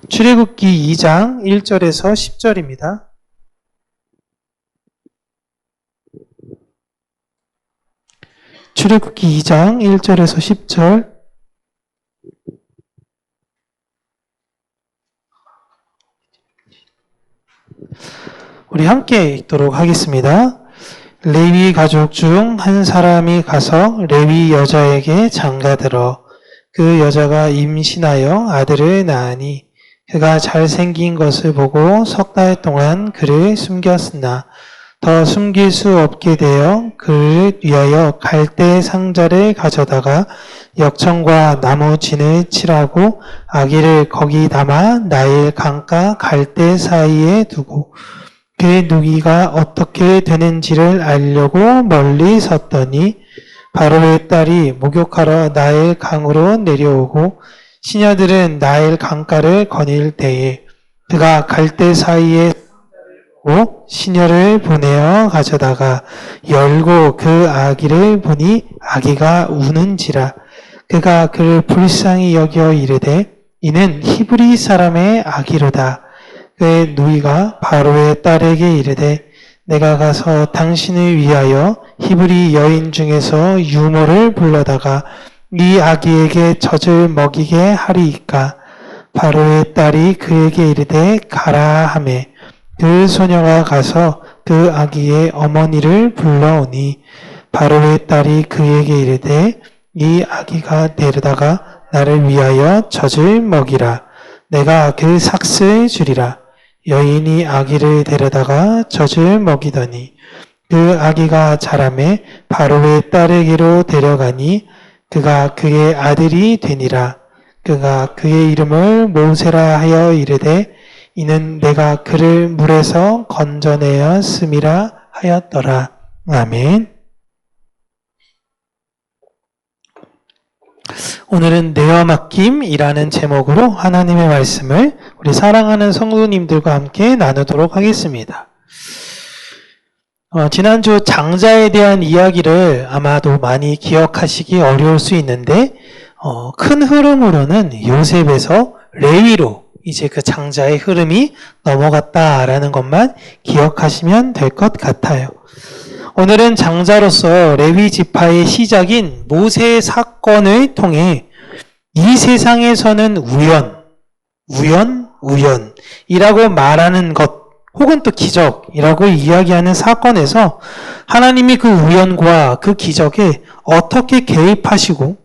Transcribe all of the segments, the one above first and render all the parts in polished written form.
출애굽기 2장 1절에서 10절입니다. 출애굽기 2장 1절에서 10절. 우리 함께 읽도록 하겠습니다. 레위 가족 중 한 사람이 가서 레위 여자에게 장가들어 그 여자가 임신하여 아들을 낳으니 그가 잘생긴 것을 보고 석 달 동안 그를 숨겼으나 더 숨길 수 없게 되어 그를 위하여 갈대 상자를 가져다가 역청과 나무 진을 칠하고 아기를 거기 담아 나일 강가 갈대 사이에 두고 그의 누이가 어떻게 되는지를 알려고 멀리 섰더니 바로의 딸이 목욕하러 나일 강으로 내려오고 시녀들은 나일 강가를 거닐 때에 그가 갈대 사이에 시녀를 보내어 가져다가 열고 그 아기를 보니 아기가 우는지라 그가 그를 불쌍히 여겨 이르되 이는 히브리 사람의 아기로다. 그의 누이가 바로의 딸에게 이르되 내가 가서 당신을 위하여 히브리 여인 중에서 유모를 불러다가 이 아기에게 젖을 먹이게 하리이까. 바로의 딸이 그에게 이르되 가라 하매 그 소녀가 가서 그 아기의 어머니를 불러오니 바로의 딸이 그에게 이르되 이 아기가 데려다가 나를 위하여 젖을 먹이라. 내가 그 삭슬 주리라. 여인이 아기를 데려다가 젖을 먹이더니 그 아기가 자라매 바로의 딸에게로 데려가니 그가 그의 아들이 되니라. 그가 그의 이름을 모세라 하여 이르되 이는 내가 그를 물에서 건져내었음이라 하였더라. 아멘. 오늘은 내어 맡김이라는 제목으로 하나님의 말씀을 우리 사랑하는 성도님들과 함께 나누도록 하겠습니다. 지난주 장자에 대한 이야기를 아마도 많이 기억하시기 어려울 수 있는데 큰 흐름으로는 요셉에서 레위로 이제 그 장자의 흐름이 넘어갔다라는 것만 기억하시면 될 것 같아요. 오늘은 장자로서 레위 지파의 시작인 모세의 사건을 통해 이 세상에서는 우연이라고 말하는 것 혹은 또 기적이라고 이야기하는 사건에서 하나님이 그 우연과 그 기적에 어떻게 개입하시고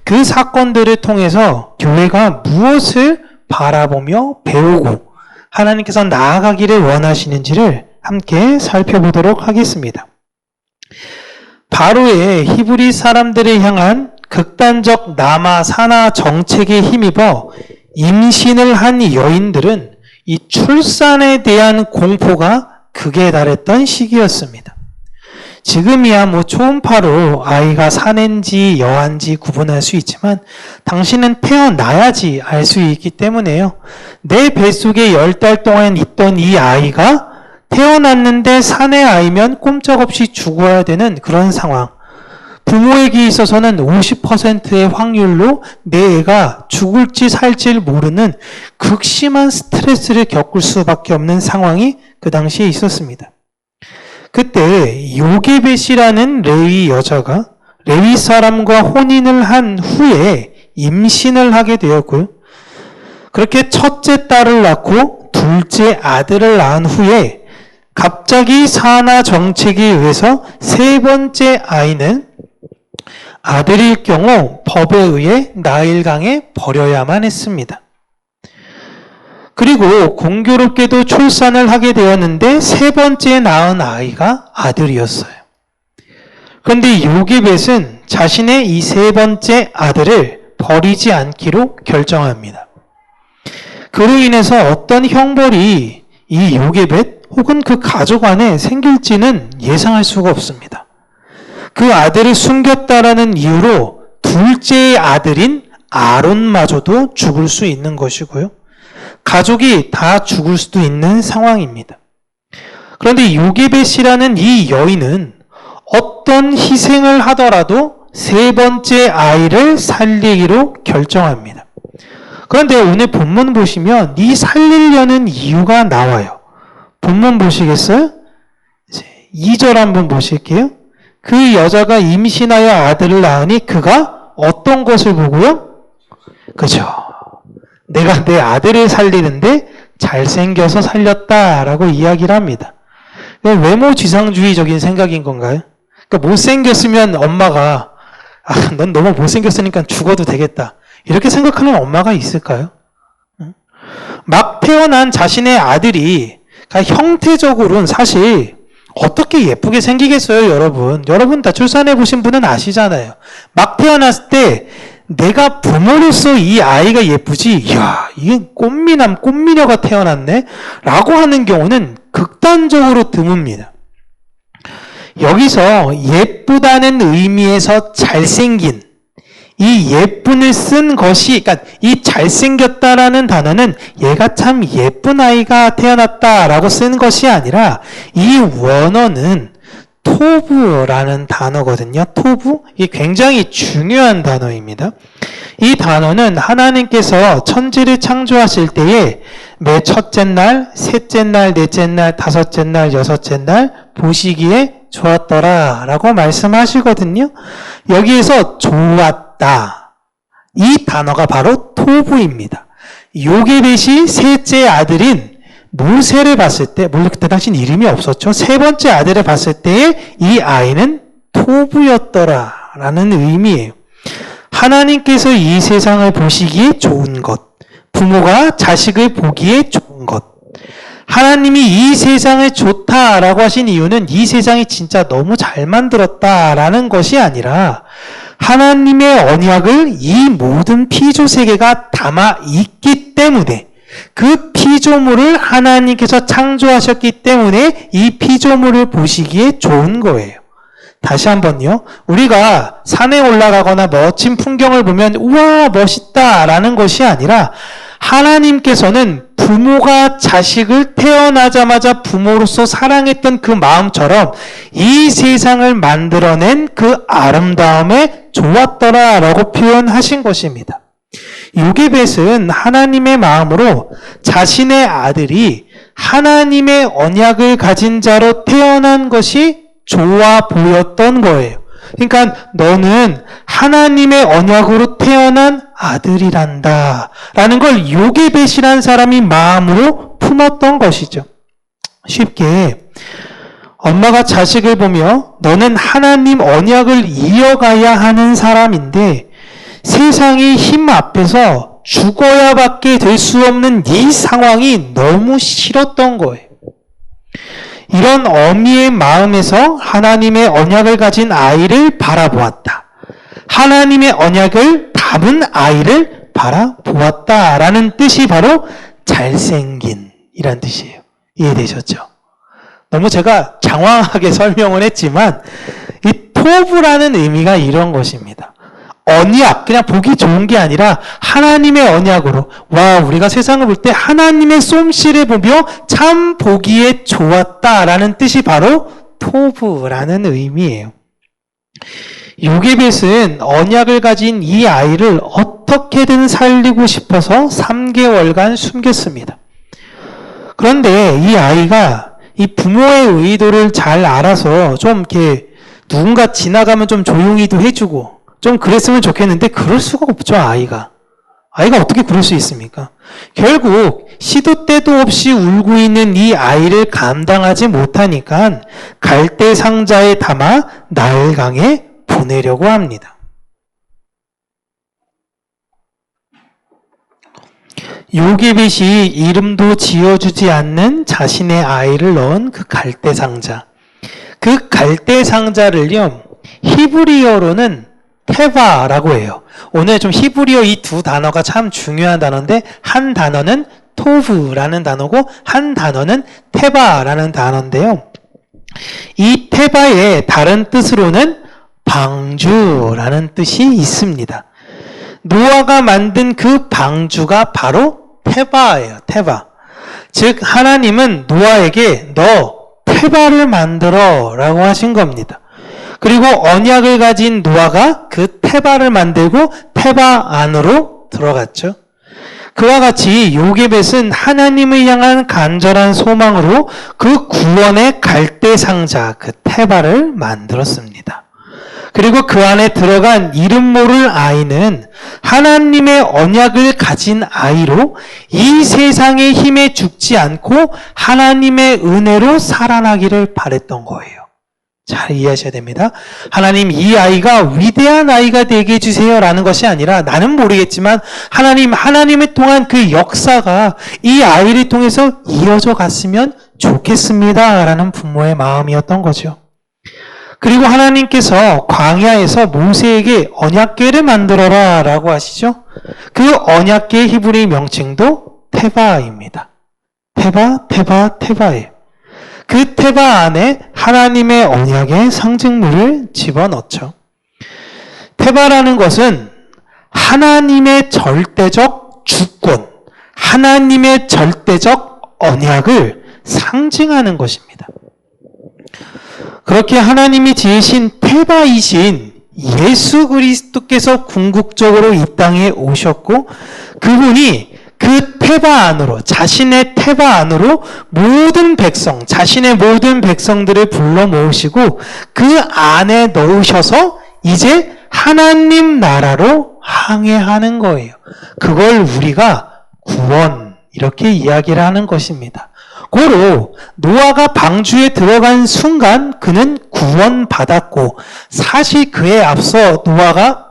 그 사건들을 통해서 교회가 무엇을 바라보며 배우고 하나님께서 나아가기를 원하시는지를 함께 살펴보도록 하겠습니다. 바로의 히브리 사람들을 향한 극단적 남아 산하 정책에 힘입어 임신을 한 여인들은 이 출산에 대한 공포가 극에 달했던 시기였습니다. 지금이야 초음파로 아이가 사내인지 여아인지 구분할 수 있지만 당신은 태어나야지 알 수 있기 때문에요. 내 뱃속에 10달 동안 있던 이 아이가 태어났는데 사내 아이면 꼼짝없이 죽어야 되는 그런 상황. 부모에게 있어서는 50%의 확률로 내 애가 죽을지 살지 모르는 극심한 스트레스를 겪을 수밖에 없는 상황이 그 당시에 있었습니다. 그때 요게벳이라는 레위 여자가 레위 사람과 혼인을 한 후에 임신을 하게 되었고요. 그렇게 첫째 딸을 낳고 둘째 아들을 낳은 후에 갑자기 산하 정책에 의해서 세 번째 아이는 아들일 경우 법에 의해 나일강에 버려야만 했습니다. 그리고 공교롭게도 출산을 하게 되었는데 세 번째 낳은 아이가 아들이었어요. 그런데 요게벳은 자신의 이 세 번째 아들을 버리지 않기로 결정합니다. 그로 인해서 어떤 형벌이 이 요게벳 혹은 그 가족 안에 생길지는 예상할 수가 없습니다. 그 아들을 숨겼다라는 이유로 둘째의 아들인 아론마저도 죽을 수 있는 것이고요. 가족이 다 죽을 수도 있는 상황입니다. 그런데 요게벳이라는 이 여인은 어떤 희생을 하더라도 세 번째 아이를 살리기로 결정합니다. 그런데 오늘 본문 보시면 이 살리려는 이유가 나와요. 본문 보시겠어요? 2절 한번 보실게요. 그 여자가 임신하여 아들을 낳으니 그가 어떤 것을 보고요? 그죠. 내가 내 아들을 살리는데 잘생겨서 살렸다라고 이야기를 합니다. 외모지상주의적인 생각인 건가요? 그러니까 못생겼으면 엄마가 넌 너무 못생겼으니까 죽어도 되겠다. 이렇게 생각하는 엄마가 있을까요? 막 태어난 자신의 아들이 형태적으로는 사실 어떻게 예쁘게 생기겠어요, 여러분? 여러분 다 출산해 보신 분은 아시잖아요. 막 태어났을 때 내가 부모로서 이 아이가 예쁘지, 이야, 이게 꽃미남, 꽃미녀가 태어났네? 라고 하는 경우는 극단적으로 드뭅니다. 여기서 예쁘다는 의미에서 잘생긴, 이 예쁜을 쓴 것이, 그러니까 이 잘생겼다라는 단어는 얘가 참 예쁜 아이가 태어났다라고 쓴 것이 아니라 이 원어는 토부라는 단어거든요. 토부? 이게 굉장히 중요한 단어입니다. 이 단어는 하나님께서 천지를 창조하실 때에 매 첫째 날, 셋째 날, 넷째 날, 다섯째 날, 여섯째 날 보시기에 좋았더라 라고 말씀하시거든요. 여기에서 좋았다. 이 단어가 바로 토부입니다. 요게벳이 셋째 아들인 모세를 봤을 때, 물론 그때 당시는 이름이 없었죠. 세 번째 아들을 봤을 때에 이 아이는 토부였더라 라는 의미예요. 하나님께서 이 세상을 보시기에 좋은 것, 부모가 자식을 보기에 좋은 것, 하나님이 이 세상을 좋다라고 하신 이유는 이 세상이 진짜 너무 잘 만들었다라는 것이 아니라 하나님의 언약을 이 모든 피조 세계가 담아 있기 때문에, 그 피조물을 하나님께서 창조하셨기 때문에 이 피조물을 보시기에 좋은 거예요. 다시 한번요. 우리가 산에 올라가거나 멋진 풍경을 보면 우와 멋있다라는 것이 아니라 하나님께서는 부모가 자식을 태어나자마자 부모로서 사랑했던 그 마음처럼 이 세상을 만들어낸 그 아름다움에 좋았더라라고 표현하신 것입니다. 요게벳은 하나님의 마음으로 자신의 아들이 하나님의 언약을 가진 자로 태어난 것이 좋아 보였던 거예요. 그러니까 너는 하나님의 언약으로 태어난 아들이란다 라는 걸 요게벳이라는 사람이 마음으로 품었던 것이죠. 쉽게 엄마가 자식을 보며 너는 하나님 언약을 이어가야 하는 사람인데 세상의 힘 앞에서 죽어야 밖에 될 수 없는 이 상황이 너무 싫었던 거예요. 이런 어미의 마음에서 하나님의 언약을 가진 아이를 바라보았다. 하나님의 언약을 담은 아이를 바라보았다라는 뜻이 바로 잘생긴 이란 뜻이에요. 이해되셨죠? 너무 제가 장황하게 설명을 했지만 이 토부라는 의미가 이런 것입니다. 언약, 그냥 보기 좋은 게 아니라 하나님의 언약으로, 와, 우리가 세상을 볼 때 하나님의 솜씨를 보며 참 보기에 좋았다라는 뜻이 바로 토부라는 의미예요. 요게벳은 언약을 가진 이 아이를 어떻게든 살리고 싶어서 3개월간 숨겼습니다. 그런데 이 아이가 이 부모의 의도를 잘 알아서 좀 이렇게 누군가 지나가면 좀 조용히도 해주고 좀 그랬으면 좋겠는데 그럴 수가 없죠, 아이가. 아이가 어떻게 그럴 수 있습니까? 결국 시도 때도 없이 울고 있는 이 아이를 감당하지 못하니까 갈대 상자에 담아 나일강에 보내려고 합니다. 요게벳이 이름도 지어주지 않는 자신의 아이를 넣은 그 갈대 상자. 그 갈대 상자를요, 히브리어로는 테바라고 해요. 오늘 좀 히브리어 이 두 단어가 참 중요한 단어인데 한 단어는 토브라는 단어고 한 단어는 테바라는 단어인데요. 이 테바의 다른 뜻으로는 방주라는 뜻이 있습니다. 노아가 만든 그 방주가 바로 테바예요. 테바. 즉 하나님은 노아에게 너 테바를 만들어 라고 하신 겁니다. 그리고 언약을 가진 노아가 그 테바를 만들고 테바 안으로 들어갔죠. 그와 같이 요게벳은 하나님을 향한 간절한 소망으로 그 구원의 갈대상자, 그 테바를 만들었습니다. 그리고 그 안에 들어간 이름 모를 아이는 하나님의 언약을 가진 아이로 이 세상의 힘에 죽지 않고 하나님의 은혜로 살아나기를 바랬던 거예요. 잘 이해하셔야 됩니다. 하나님, 이 아이가 위대한 아이가 되게 해주세요 라는 것이 아니라, 나는 모르겠지만 하나님을 통한 그 역사가 이 아이를 통해서 이어져 갔으면 좋겠습니다 라는 부모의 마음이었던 거죠. 그리고 하나님께서 광야에서 모세에게 언약궤를 만들어라 라고 하시죠. 그 언약궤의 히브리 명칭도 테바입니다. 테바예요. 그 테바 안에 하나님의 언약의 상징물을 집어넣죠. 테바라는 것은 하나님의 절대적 주권, 하나님의 절대적 언약을 상징하는 것입니다. 그렇게 하나님이 지으신 테바이신 예수 그리스도께서 궁극적으로 이 땅에 오셨고, 그분이 그 테바 안으로, 자신의 테바 안으로 모든 백성, 자신의 모든 백성들을 불러 모으시고 그 안에 넣으셔서 이제 하나님 나라로 항해하는 거예요. 그걸 우리가 구원, 이렇게 이야기를 하는 것입니다. 고로 노아가 방주에 들어간 순간 그는 구원받았고, 사실 그에 앞서 노아가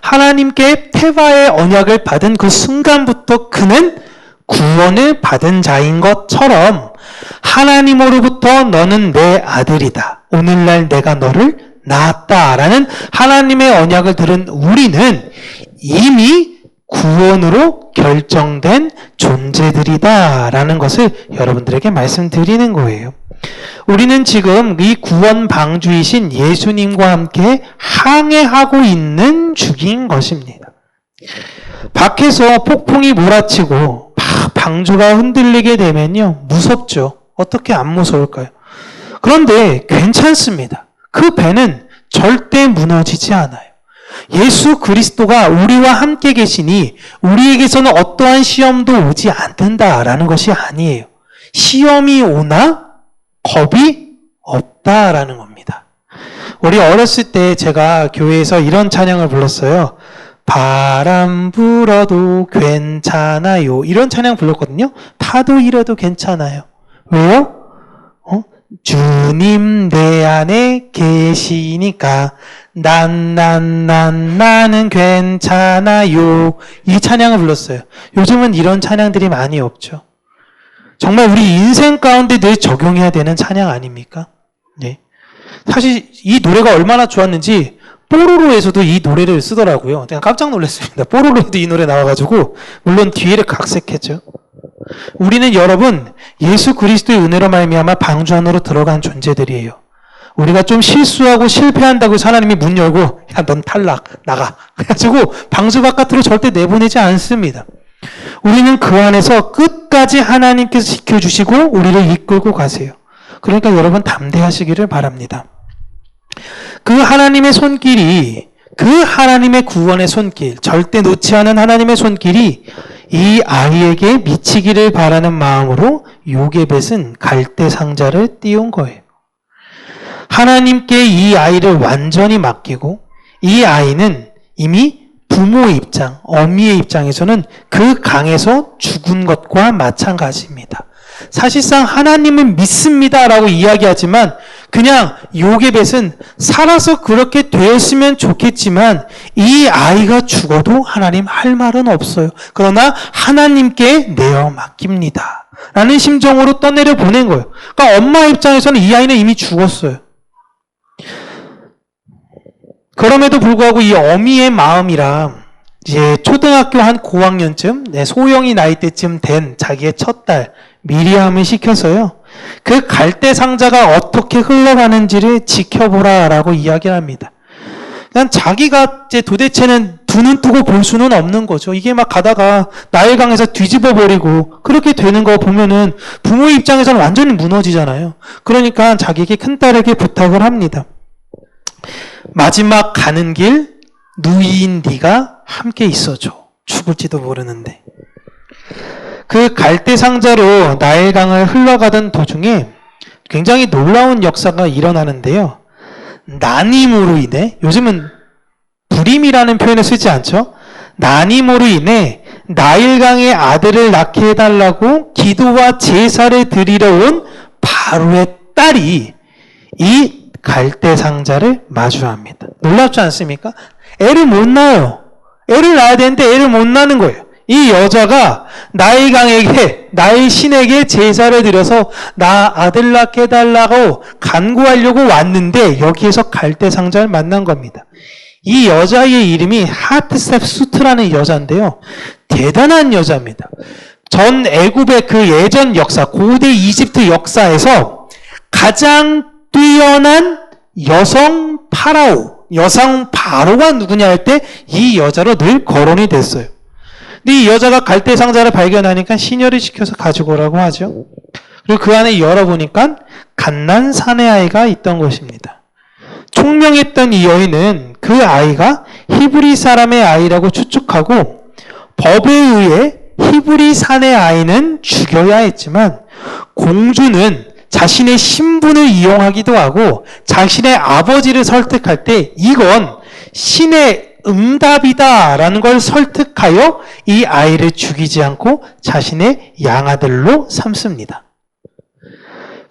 하나님께 테바의 언약을 받은 그 순간부터 그는 구원을 받은 자인 것처럼, 하나님으로부터 너는 내 아들이다, 오늘날 내가 너를 낳았다라는 하나님의 언약을 들은 우리는 이미 구원으로 결정된 존재들이다라는 것을 여러분들에게 말씀드리는 거예요. 우리는 지금 이 구원 방주이신 예수님과 함께 항해하고 있는 중인 것입니다. 밖에서 폭풍이 몰아치고 방주가 흔들리게 되면요, 무섭죠. 어떻게 안 무서울까요? 그런데 괜찮습니다. 그 배는 절대 무너지지 않아요. 예수 그리스도가 우리와 함께 계시니 우리에게서는 어떠한 시험도 오지 않는다라는 것이 아니에요. 시험이 오나 겁이 없다라는 겁니다. 우리 어렸을 때 제가 교회에서 이런 찬양을 불렀어요. 바람 불어도 괜찮아요. 이런 찬양 불렀거든요. 파도 일어도 괜찮아요. 왜요? 주님 내 안에 계시니까 나는 괜찮아요. 이 찬양을 불렀어요. 요즘은 이런 찬양들이 많이 없죠. 정말 우리 인생 가운데 늘 적용해야 되는 찬양 아닙니까? 네. 사실 이 노래가 얼마나 좋았는지 뽀로로에서도 이 노래를 쓰더라고요. 제가 깜짝 놀랐습니다. 뽀로로에도 이 노래 나와가지고, 물론 뒤를 각색했죠. 우리는 여러분, 예수 그리스도의 은혜로 말미암아 방주 안으로 들어간 존재들이에요. 우리가 좀 실수하고 실패한다고 해서 하나님이 문 열고 야, 넌 탈락, 나가. 그래가지고 방주 바깥으로 절대 내보내지 않습니다. 우리는 그 안에서 끝까지 하나님께서 지켜주시고 우리를 이끌고 가세요. 그러니까 여러분 담대하시기를 바랍니다. 그 하나님의 손길이, 그 하나님의 구원의 손길, 절대 놓지 않은 하나님의 손길이 이 아이에게 미치기를 바라는 마음으로 요게벳은 갈대 상자를 띄운 거예요. 하나님께 이 아이를 완전히 맡기고, 이 아이는 이미 부모의 입장, 어미의 입장에서는 그 강에서 죽은 것과 마찬가지입니다. 사실상 하나님을 믿습니다라고 이야기하지만 그냥 요게벳은 살아서 그렇게 되었으면 좋겠지만 이 아이가 죽어도 하나님 할 말은 없어요. 그러나 하나님께 내어 맡깁니다 라는 심정으로 떠내려 보낸 거예요. 그러니까 엄마 입장에서는 이 아이는 이미 죽었어요. 그럼에도 불구하고 이 어미의 마음이랑 이제 초등학교 한 고학년쯤, 소영이 나이 때쯤 된 자기의 첫 딸 미리암을 시켜서요, 그 갈대 상자가 어떻게 흘러가는지를 지켜보라라고 이야기를 합니다. 그냥 자기가 이제 도대체는 두 눈 뜨고 볼 수는 없는 거죠. 이게 막 가다가 나일강에서 뒤집어 버리고 그렇게 되는 거 보면은 부모 입장에서는 완전히 무너지잖아요. 그러니까 자기에게 큰딸에게 부탁을 합니다. 마지막 가는 길 누이인 네가 함께 있어줘. 죽을지도 모르는데. 그 갈대 상자로 나일강을 흘러가던 도중에 굉장히 놀라운 역사가 일어나는데요. 난임으로 인해, 요즘은 불임이라는 표현을 쓰지 않죠? 난임으로 인해 나일강의 아들을 낳게 해달라고 기도와 제사를 드리러 온 바로의 딸이 이 갈대 상자를 마주합니다. 놀랍지 않습니까? 애를 못 낳아요. 애를 낳아야 되는데 애를 못 낳는 거예요. 이 여자가 나일강에게, 나일 신에게 제사를 드려서 나 아들 낳게 해달라고 간구하려고 왔는데 여기에서 갈대 상자를 만난 겁니다. 이 여자의 이름이 하트셉수트라는 여자인데요. 대단한 여자입니다. 전 애굽의 그 예전 역사, 고대 이집트 역사에서 가장 뛰어난 여성 파라오, 여성 바로가 누구냐 할 때 이 여자로 늘 거론이 됐어요. 근데 이 여자가 갈대 상자를 발견하니까 시녀를 시켜서 가지고 오라고 하죠. 그리고 그 안에 열어보니까 갓난 사내 아이가 있던 것입니다. 총명했던 이 여인은 그 아이가 히브리 사람의 아이라고 추측하고 법에 의해 히브리 사내 아이는 죽여야 했지만 공주는 자신의 신분을 이용하기도 하고 자신의 아버지를 설득할 때 이건 신의 응답이다라는 걸 설득하여 이 아이를 죽이지 않고 자신의 양아들로 삼습니다.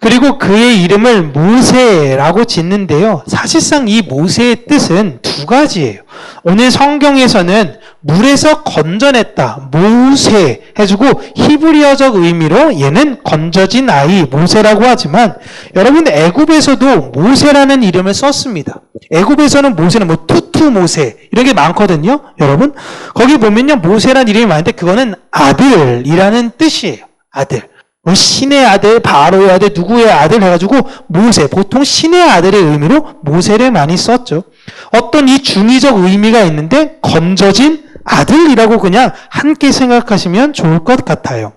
그리고 그의 이름을 모세라고 짓는데요. 사실상 이 모세의 뜻은 두 가지예요. 오늘 성경에서는 물에서 건져냈다, 모세 해주고 히브리어적 의미로 얘는 건져진 아이, 모세라고 하지만 여러분 애굽에서도 모세라는 이름을 썼습니다. 애굽에서는 모세는 뭐 투투 모세 이런 게 많거든요. 여러분 거기 보면요 모세라는 이름이 많은데 그거는 아들이라는 뜻이에요. 아들. 뭐 신의 아들, 바로의 아들, 누구의 아들 해가지고 모세, 보통 신의 아들의 의미로 모세를 많이 썼죠. 어떤 이 중의적 의미가 있는데 건져진 아들이라고 그냥 함께 생각하시면 좋을 것 같아요.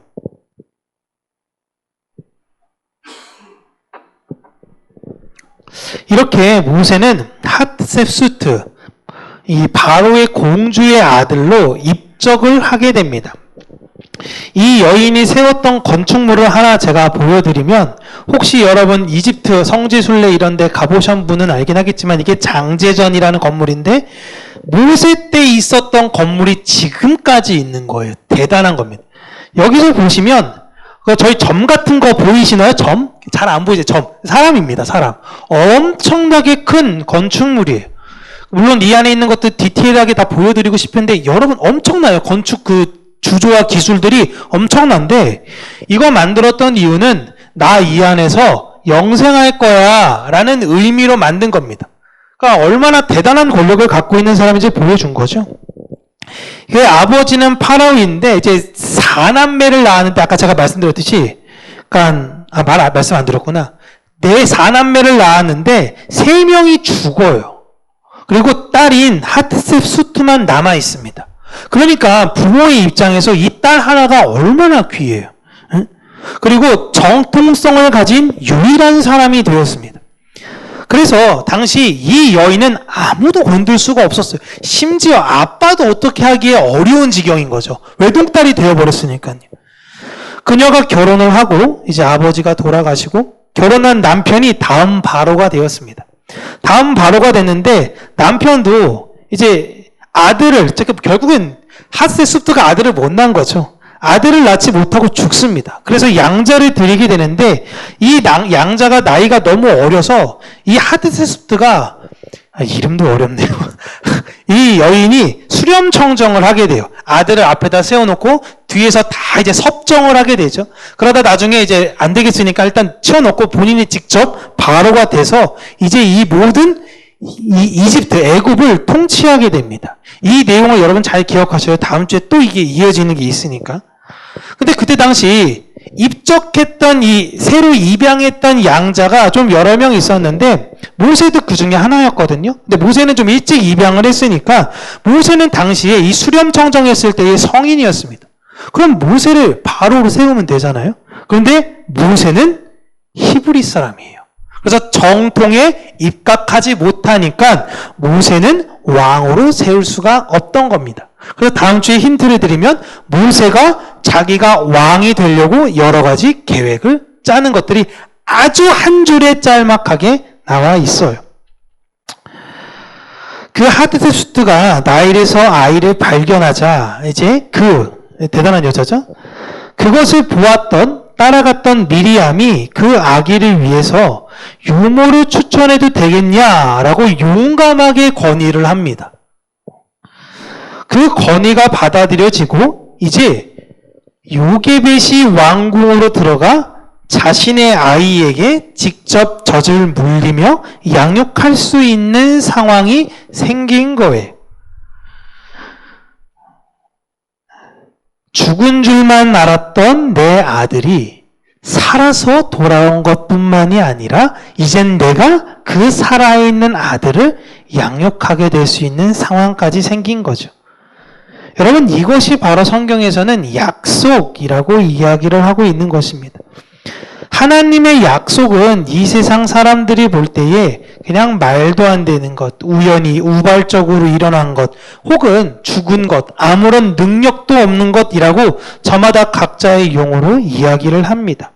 이렇게 모세는 하트셉수트, 이 바로의 공주의 아들로 입적을 하게 됩니다. 이 여인이 세웠던 건축물을 하나 제가 보여드리면 혹시 여러분 이집트 성지순례 이런 데 가보신 분은 알긴 하겠지만 이게 장제전이라는 건물인데 모세 때 있었던 건물이 지금까지 있는 거예요. 대단한 겁니다. 여기서 보시면 저희 점 같은 거 보이시나요? 점? 잘 안 보이죠? 점. 사람입니다. 사람. 엄청나게 큰 건축물이에요. 물론 이 안에 있는 것들 디테일하게 다 보여드리고 싶은데 여러분 엄청나요. 건축 그 주조와 기술들이 엄청난데 이거 만들었던 이유는 나 이 안에서 영생할 거야 라는 의미로 만든 겁니다. 그러니까 얼마나 대단한 권력을 갖고 있는 사람인지 보여준 거죠. 그 아버지는 파라오인데 이제 4남매를 낳았는데 아까 제가 말씀드렸듯이 그러니까 말씀 안 드렸구나. 4남매를 낳았는데 3명이 죽어요. 그리고 딸인 하트셉수트만 남아 있습니다. 그러니까 부모의 입장에서 이 딸 하나가 얼마나 귀해요. 응? 그리고 정통성을 가진 유일한 사람이 되었습니다. 그래서 당시 이 여인은 아무도 건들 수가 없었어요. 심지어 아빠도 어떻게 하기에 어려운 지경인 거죠. 외동딸이 되어버렸으니까요. 그녀가 결혼을 하고 이제 아버지가 돌아가시고 결혼한 남편이 다음 바로가 되었습니다. 다음 바로가 됐는데 남편도 이제 아들을, 결국엔 하트셉수트가 아들을 못 낳은 거죠. 아들을 낳지 못하고 죽습니다. 그래서 양자를 드리게 되는데 이 양자가 나이가 너무 어려서 이 하트셉수트가 이름도 어렵네요. 이 여인이 수렴청정을 하게 돼요. 아들을 앞에다 세워놓고 뒤에서 다 이제 섭정을 하게 되죠. 그러다 나중에 이제 안 되겠으니까 일단 치워놓고 본인이 직접 바로가 돼서 이제 이 모든 이집트, 애굽을 통치하게 됩니다. 이 내용을 여러분 잘 기억하셔요. 다음 주에 또 이게 이어지는 게 있으니까. 근데 그때 당시 입적했던 새로 입양했던 양자가 좀 여러 명 있었는데 모세도 그 중에 하나였거든요. 근데 모세는 좀 일찍 입양을 했으니까 모세는 당시에 이 수렴청정했을 때의 성인이었습니다. 그럼 모세를 바로로 세우면 되잖아요. 그런데 모세는 히브리 사람이에요. 그래서 정통에 입각하지 못하니까 모세는 왕으로 세울 수가 없던 겁니다. 그래서 다음 주에 힌트를 드리면 모세가 자기가 왕이 되려고 여러 가지 계획을 짜는 것들이 아주 한 줄에 짤막하게 나와 있어요. 그 하트세슈트가 나일에서 아이를 발견하자 이제 대단한 여자죠. 그것을 보았던 따라갔던 미리암이 그 아기를 위해서 유모를 추천해도 되겠냐라고 용감하게 건의를 합니다. 그 건의가 받아들여지고 이제 요게벳이 왕궁으로 들어가 자신의 아이에게 직접 젖을 물리며 양육할 수 있는 상황이 생긴 거예요. 죽은 줄만 알았던 내 아들이 살아서 돌아온 것뿐만이 아니라 이젠 내가 그 살아있는 아들을 양육하게 될 수 있는 상황까지 생긴 거죠. 여러분, 이것이 바로 성경에서는 약속이라고 이야기를 하고 있는 것입니다. 하나님의 약속은 이 세상 사람들이 볼 때에 그냥 말도 안 되는 것, 우연히 우발적으로 일어난 것, 혹은 죽은 것, 아무런 능력도 없는 것이라고 저마다 각자의 용어로 이야기를 합니다.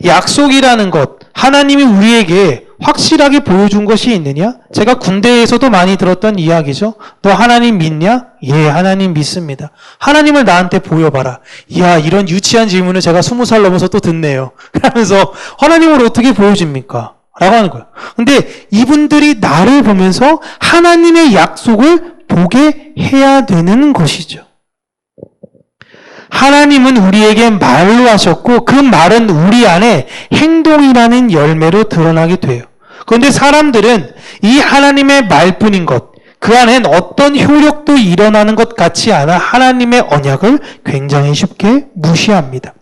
약속이라는 것, 하나님이 우리에게 확실하게 보여준 것이 있느냐? 제가 군대에서도 많이 들었던 이야기죠. 너 하나님 믿냐? 예, 하나님 믿습니다. 하나님을 나한테 보여봐라. 이야, 이런 유치한 질문을 제가 20살 넘어서 또 듣네요. 그러면서 하나님을 어떻게 보여줍니까? 라고 하는 거예요. 근데 이분들이 나를 보면서 하나님의 약속을 보게 해야 되는 것이죠. 하나님은 우리에게 말로 하셨고 그 말은 우리 안에 행동이라는 열매로 드러나게 돼요. 그런데 사람들은 이 하나님의 말뿐인 것, 그 안엔 어떤 효력도 일어나는 것 같지 않아 하나님의 언약을 굉장히 쉽게 무시합니다.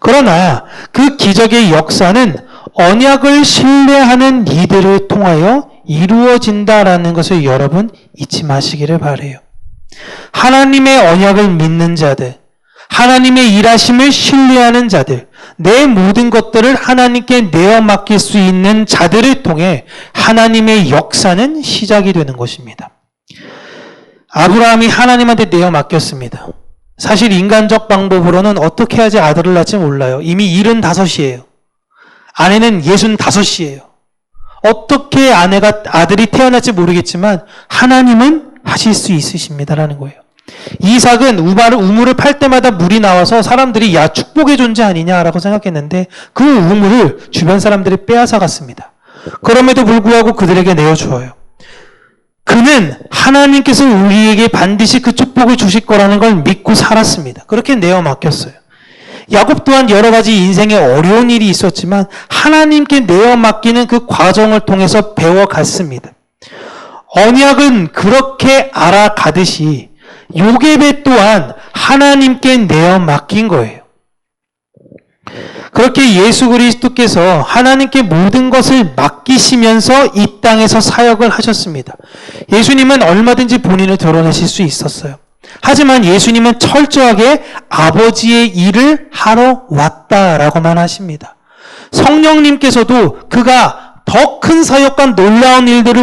그러나 그 기적의 역사는 언약을 신뢰하는 이들을 통하여 이루어진다라는 것을 여러분 잊지 마시기를 바라요. 하나님의 언약을 믿는 자들, 하나님의 일하심을 신뢰하는 자들, 내 모든 것들을 하나님께 내어 맡길 수 있는 자들을 통해 하나님의 역사는 시작이 되는 것입니다. 아브라함이 하나님한테 내어 맡겼습니다. 사실 인간적 방법으로는 어떻게 하지 아들을 낳지 몰라요. 이미 75이에요. 아내는 65이에요. 어떻게 아들이 태어날지 모르겠지만 하나님은 하실 수 있으십니다라는 거예요. 이삭은 우물을 팔 때마다 물이 나와서 사람들이 야 축복의 존재 아니냐라고 생각했는데 그 우물을 주변 사람들이 빼앗아 갔습니다. 그럼에도 불구하고 그들에게 내어주어요. 그는 하나님께서 우리에게 반드시 그 축복을 주실 거라는 걸 믿고 살았습니다. 그렇게 내어 맡겼어요. 야곱 또한 여러 가지 인생에 어려운 일이 있었지만 하나님께 내어 맡기는 그 과정을 통해서 배워갔습니다. 언약은 그렇게 알아가듯이 요게벳 또한 하나님께 내어 맡긴 거예요. 그렇게 예수 그리스도께서 하나님께 모든 것을 맡기시면서 이 땅에서 사역을 하셨습니다. 예수님은 얼마든지 본인을 드러내실 수 있었어요. 하지만 예수님은 철저하게 아버지의 일을 하러 왔다라고만 하십니다. 성령님께서도 그가 더 큰 사역과 놀라운 일들을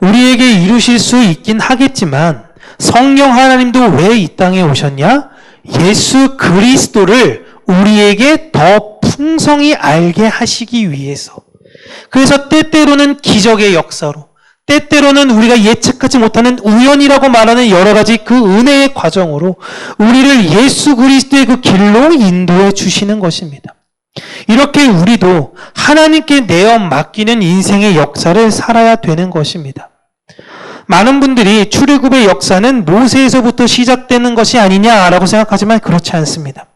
우리에게 이루실 수 있긴 하겠지만 성령 하나님도 왜 이 땅에 오셨냐? 예수 그리스도를 우리에게 더 풍성히 알게 하시기 위해서. 그래서 때때로는 기적의 역사로, 때때로는 우리가 예측하지 못하는 우연이라고 말하는 여러 가지 그 은혜의 과정으로 우리를 예수 그리스도의 그 길로 인도해 주시는 것입니다. 이렇게 우리도 하나님께 내어 맡기는 인생의 역사를 살아야 되는 것입니다. 많은 분들이 출애굽의 역사는 모세에서부터 시작되는 것이 아니냐라고 생각하지만 그렇지 않습니다.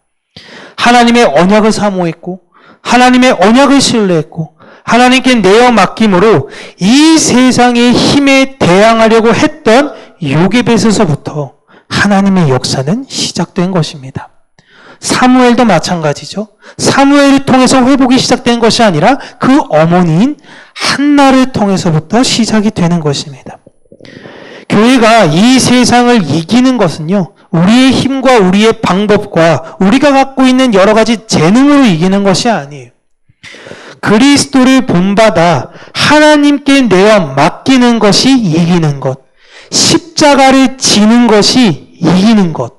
하나님의 언약을 사모했고 하나님의 언약을 신뢰했고 하나님께 내어 맡김으로 이 세상의 힘에 대항하려고 했던 요게벳에서부터 하나님의 역사는 시작된 것입니다. 사무엘도 마찬가지죠. 사무엘을 통해서 회복이 시작된 것이 아니라 그 어머니인 한나를 통해서부터 시작이 되는 것입니다. 교회가 이 세상을 이기는 것은요, 우리의 힘과 우리의 방법과 우리가 갖고 있는 여러 가지 재능으로 이기는 것이 아니에요. 그리스도를 본받아 하나님께 내어 맡기는 것이 이기는 것, 십자가를 지는 것이 이기는 것,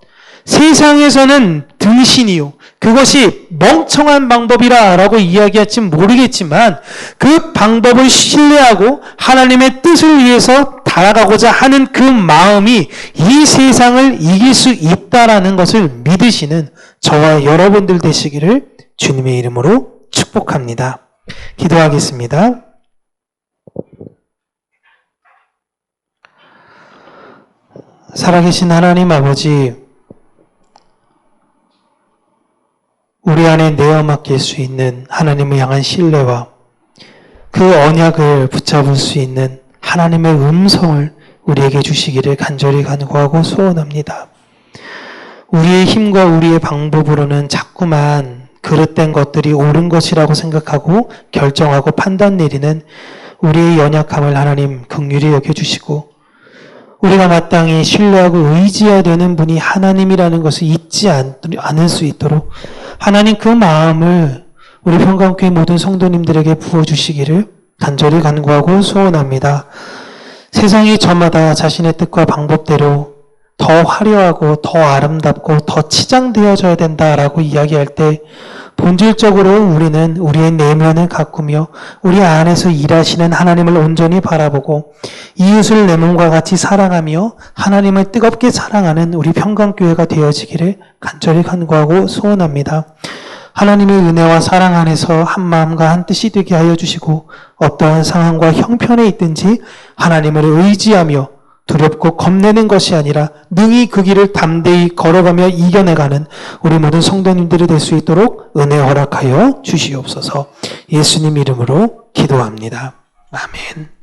세상에서는 등신이요, 그것이 멍청한 방법이라고 이야기할지 모르겠지만 그 방법을 신뢰하고 하나님의 뜻을 위해서 달아가고자 하는 그 마음이 이 세상을 이길 수 있다라는 것을 믿으시는 저와 여러분들 되시기를 주님의 이름으로 축복합니다. 기도하겠습니다. 살아계신 하나님 아버지, 우리 안에 내어 맡길 수 있는 하나님을 향한 신뢰와 그 언약을 붙잡을 수 있는 하나님의 음성을 우리에게 주시기를 간절히 간구하고 소원합니다. 우리의 힘과 우리의 방법으로는 자꾸만 그릇된 것들이 옳은 것이라고 생각하고 결정하고 판단 내리는 우리의 연약함을 하나님 긍휼히 여겨주시고, 우리가 마땅히 신뢰하고 의지해야 되는 분이 하나님이라는 것을 잊지 않을 수 있도록 하나님 그 마음을 우리 평강교회 모든 성도님들에게 부어주시기를 간절히 간구하고 소원합니다. 세상이 저마다 자신의 뜻과 방법대로 더 화려하고 더 아름답고 더 치장되어져야 된다라고 이야기할 때 본질적으로 우리는 우리의 내면을 가꾸며 우리 안에서 일하시는 하나님을 온전히 바라보고 이웃을 내 몸과 같이 사랑하며 하나님을 뜨겁게 사랑하는 우리 평강교회가 되어지기를 간절히 간구하고 소원합니다. 하나님의 은혜와 사랑 안에서 한 마음과 한 뜻이 되게 하여 주시고, 어떠한 상황과 형편에 있든지 하나님을 의지하며 두렵고 겁내는 것이 아니라 능히 그 길을 담대히 걸어가며 이겨내가는 우리 모든 성도님들이 될 수 있도록 은혜 허락하여 주시옵소서. 예수님 이름으로 기도합니다. 아멘.